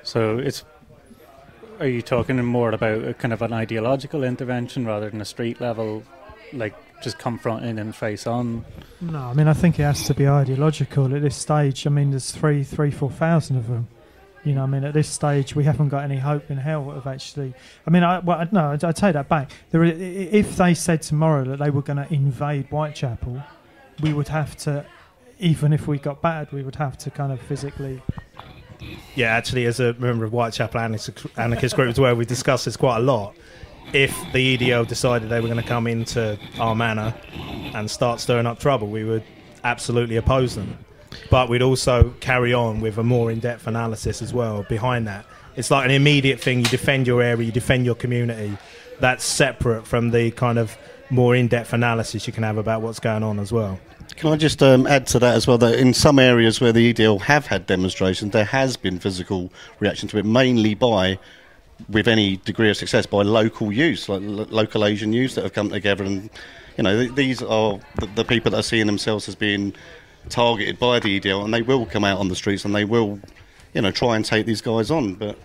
So are you talking more about a kind of an ideological intervention rather than a street level, like just confronting and face on? No, I mean, I think it has to be ideological at this stage. I mean, there's 4,000 of them. You know, I mean, at this stage, we haven't got any hope in hell of actually. I mean, I take that back. If they said tomorrow that they were going to invade Whitechapel, we would have to, even if we got battered, we would have to kind of physically. Yeah, actually, as a member of Whitechapel Anarchist Group as well, we discussed this quite a lot. If the EDL decided they were going to come into our manor and start stirring up trouble, we would absolutely oppose them. But we'd also carry on with a more in-depth analysis as well behind that. It's like an immediate thing. You defend your area, you defend your community. That's separate from the kind of more in-depth analysis you can have about what's going on as well. Can I just add to that as well, that in some areas where the EDL have had demonstrations, there has been physical reaction to it, mainly with any degree of success, by local youth, like local Asian youth that have come together. And, you know, these are the people that are seeing themselves as being targeted by the EDL, and they will come out on the streets and they will, you know, try and take these guys on. But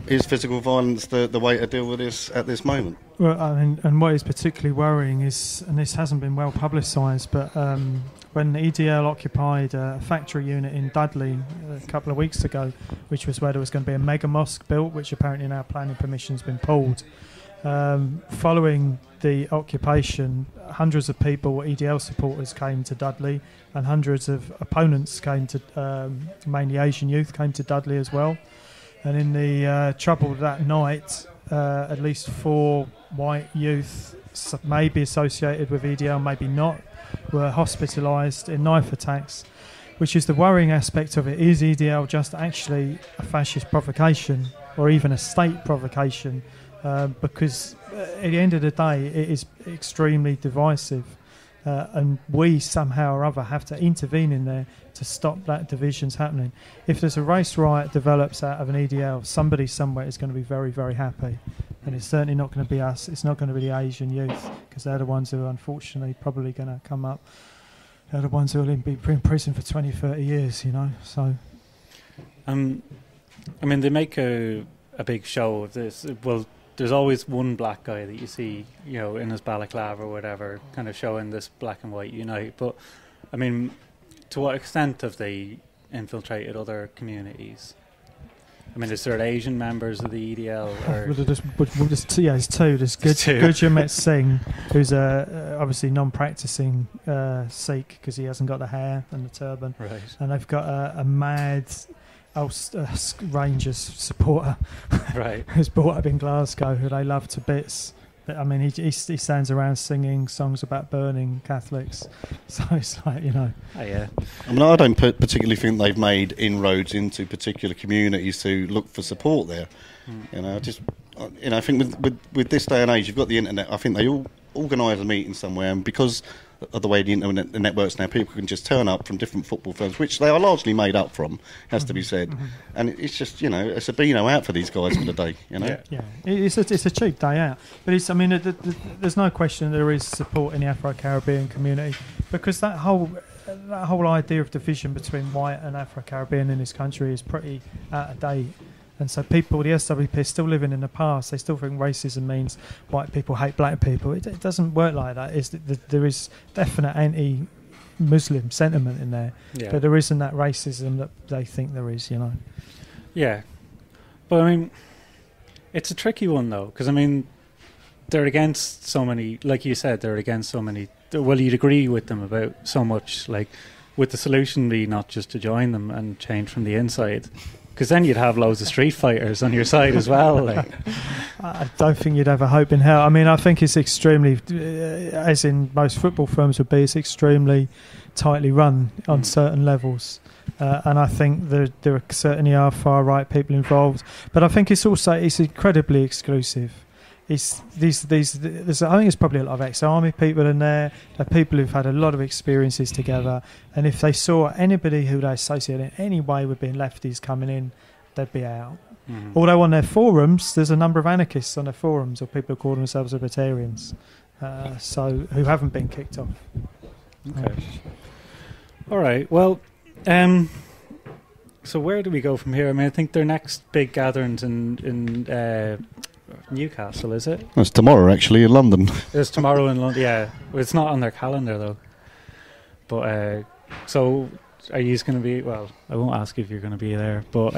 is physical violence the way to deal with this at this moment? Well, I mean, and what is particularly worrying is, and this hasn't been well publicised, but when the EDL occupied a factory unit in Dudley a couple of weeks ago, which was where there was going to be a mega mosque built, which apparently now planning permission's been pulled. Following the occupation, hundreds of people, EDL supporters, came to Dudley, and hundreds of opponents came to, mainly Asian youth, came to Dudley as well. And in the trouble that night, at least 4 white youth, maybe associated with EDL, maybe not, were hospitalised in knife attacks, which is the worrying aspect of it. Is EDL just actually a fascist provocation, or even a state provocation? Because at the end of the day, it is extremely divisive, and we somehow or other have to intervene in there to stop that divisions happening. If there's a race riot develops out of an EDL, somebody somewhere is going to be very, very happy, and it's certainly not going to be us. It's not going to be the Asian youth, because they're the ones who are unfortunately probably going to come up. They're the ones who will be in prison for 20, 30 years, you know. So, I mean, they make a big show of this. Well, there's always one black guy that you see, you know, in his balaclava or whatever, kind of showing this black and white unite. But, I mean, to what extent have they infiltrated other communities? I mean, is there Asian members of the EDL? Or there's two. There's Gurjamit Singh, who's obviously non-practicing Sikh, because he hasn't got the hair and the turban. Right. And they've got a mad Rangers supporter, right, who's brought up in Glasgow, who they love to bits. But, I mean, he stands around singing songs about burning Catholics. So it's like, you know. Oh, yeah. I mean, I don't particularly think they've made inroads into particular communities to look for support there. You know, I think with this day and age, you've got the internet. I think they all organise a meeting somewhere, and because of the way the internet works now, people can just turn up from different football firms, which they are largely made up from, has to be said. And it's just, you know, it's a beano out for these guys for the day, you know. Yeah. It's a cheap day out, but it's, I mean, there's no question there is support in the Afro-Caribbean community, because that whole idea of division between white and Afro-Caribbean in this country is pretty out of date. And so people, the SWP, are still living in the past. They still think racism means white people hate black people. It doesn't work like that. There is definite anti-Muslim sentiment in there, but there isn't that racism that they think there is, you know. Yeah. But, I mean, it's a tricky one, though, because, I mean, they're against so many, like you said, they're against so many. Well, you'd agree with them about so much, like, would the solution be not just to join them and change from the inside? Because then you'd have loads of street fighters on your side as well. Like. I don't think you'd have a hope in hell. I mean, I think it's extremely, as in most football firms would be, it's extremely tightly run on certain levels. And I think there certainly are far-right people involved. But I think it's incredibly exclusive. I think there's probably a lot of ex-army people in there. They're people who've had a lot of experiences together, and if they saw anybody who they associate in any way with being lefties coming in, they'd be out. Although on their forums, there's a number of anarchists on their forums, or people who call themselves libertarians, so who haven't been kicked off. Okay. All right. Well, So where do we go from here? I mean, I think their next big gatherings in Newcastle, is it? It's tomorrow, actually, in London. It's tomorrow in London. Yeah, well, it's not on their calendar though. But so, are you going to be? Well, I won't ask if you're going to be there, but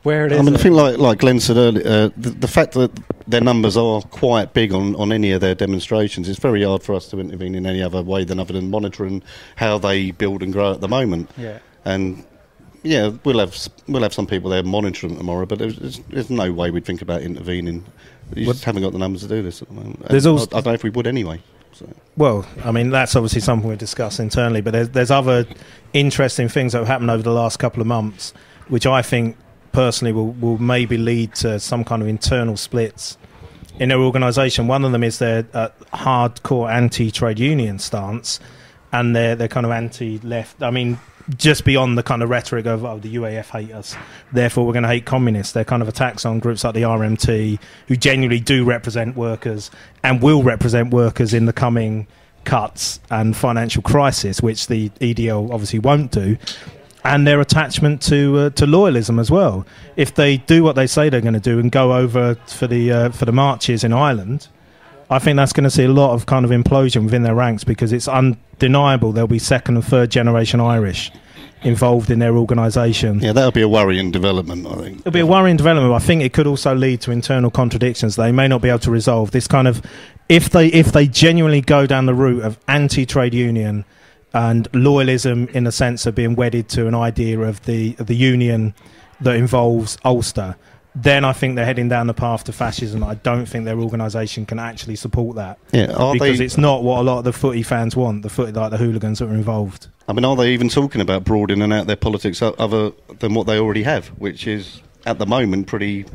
where it is. I mean, I think like Glenn said earlier, the fact that their numbers are quite big on any of their demonstrations, it's very hard for us to intervene in any other way other than monitoring how they build and grow at the moment. Yeah. And yeah, we'll have some people there monitoring tomorrow, but there's no way we'd think about intervening. You just haven't got the numbers to do this at the moment. I don't know if we would anyway. So. Well, I mean, that's obviously something we discuss internally, but there's other interesting things that have happened over the last couple of months, which I think personally will maybe lead to some kind of internal splits in their organisation. One of them is their hardcore anti-trade union stance, and their kind of anti-left. I mean, just beyond the kind of rhetoric of, oh, the UAF hate us, therefore we're going to hate communists. They're kind of attacks on groups like the RMT, who genuinely do represent workers and will represent workers in the coming cuts and financial crisis, which the EDL obviously won't do, and their attachment to loyalism as well. If they do what they say they're going to do and go over for the marches in Ireland, I think that's going to see a lot of kind of implosion within their ranks, because it's undeniable there'll be second and third generation Irish involved in their organisation. Yeah, that'll be a worrying development, I think. It'll be a worrying development, but I think it could also lead to internal contradictions they may not be able to resolve. This kind of, if they genuinely go down the route of anti-trade union and loyalism in the sense of being wedded to an idea of the union that involves Ulster, then I think they're heading down the path to fascism. I don't think their organisation can actually support that. Yeah, because it's not what a lot of the footy fans want, the hooligans that are involved. I mean, are they even talking about broadening out their politics other than what they already have, which is, at the moment, pretty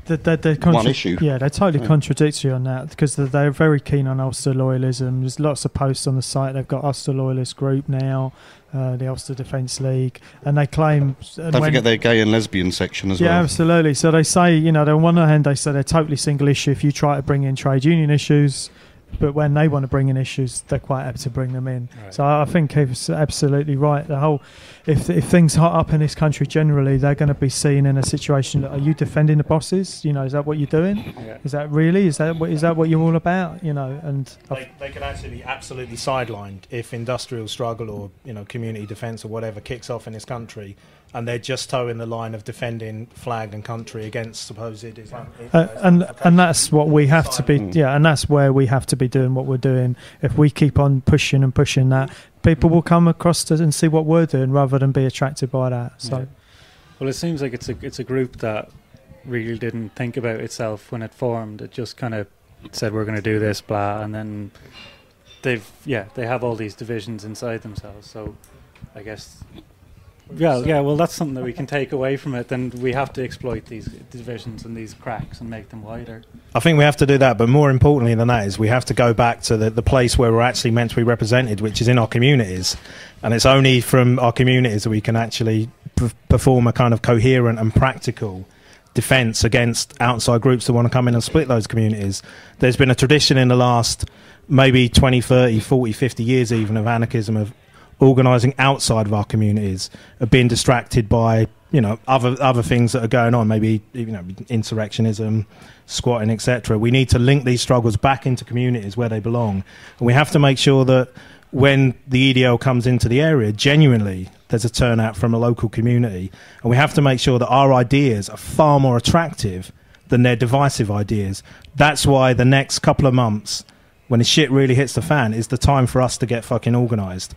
one issue? Yeah, they totally contradict you on that, because they're very keen on Ulster loyalism. There's lots of posts on the site. They've got Ulster Loyalist Group now, the Ulster Defence League, and they claim... Don't forget their gay and lesbian section as well. Yeah, absolutely. So they say, on one hand, they say they're totally single issue if you try to bring in trade union issues, but when they want to bring in issues, they're quite apt to bring them in. Right. So I think Keith's absolutely right. The whole, if things hot up in this country generally, they're going to be seen in a situation that, are you defending the bosses? Is that what you're doing? Yeah. Is that really? Is that what you're all about? And they could actually be absolutely sidelined if industrial struggle or community defence or whatever kicks off in this country, and they're just towing the line of defending flag and country against supposed Islam. And that's what we have to be. Yeah, and that's where we have to be doing what we're doing. If we keep on pushing that, people will come across to and see what we're doing rather than be attracted by that. So, yeah. Well, it seems like it's a group that really didn't think about itself when it formed. It just kind of said, we're going to do this, blah, and then they have all these divisions inside themselves. So I guess. Well, that's something that we can take away from it. Then we have to exploit these divisions and these cracks and make them wider. I think we have to do that, but more importantly than that is we have to go back to the place where we're actually meant to be represented, which is in our communities. And it's only from our communities that we can actually perform a kind of coherent and practical defence against outside groups that want to come in and split those communities. There's been a tradition in the last maybe 20, 30, 40, 50 years even of anarchism, of organising outside of our communities, of being distracted by other things that are going on, maybe insurrectionism, squatting, etc. We need to link these struggles back into communities where they belong, and we have to make sure that when the EDL comes into the area, genuinely there's a turnout from a local community, and we have to make sure that our ideas are far more attractive than their divisive ideas. That's why the next couple of months, when the shit really hits the fan, is the time for us to get fucking organised.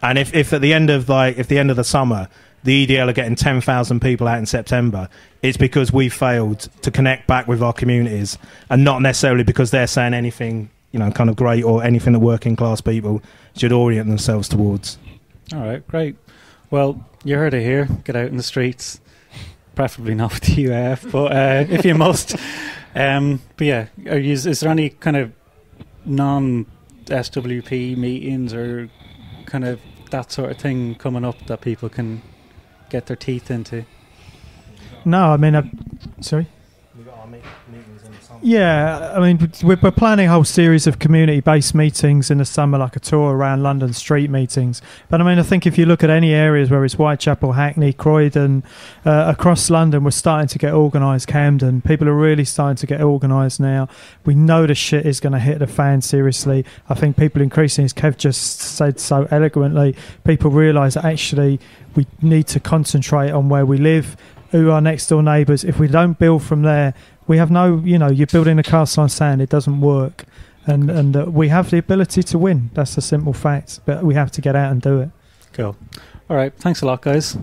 And if at the end of the summer the EDL are getting 10,000 people out in September, it's because we failed to connect back with our communities, and not necessarily because they're saying anything kind of great or anything that working class people should orient themselves towards. All right, great. Well, you heard it here. Get out in the streets, preferably not with the UAF, but if you must. But yeah, is there any kind of non-SWP meetings or kind of that sort of thing coming up that people can get their teeth into? No, I mean, sorry? We've got our meetings in the summer. Yeah, I mean, we're planning a whole series of community-based meetings in the summer, like a tour around London street meetings. But I mean, I think if you look at any areas where it's Whitechapel, Hackney, Croydon, across London, we're starting to get organised. Camden, people are really starting to get organised now. We know the shit is going to hit the fan seriously. I think people increasingly, as Kev just said so eloquently, people realise that actually we need to concentrate on where we live, who are next door neighbours. If we don't build from there, we have no, you're building a castle on sand, it doesn't work. And we have the ability to win. That's a simple fact. But we have to get out and do it. Cool. All right. Thanks a lot, guys.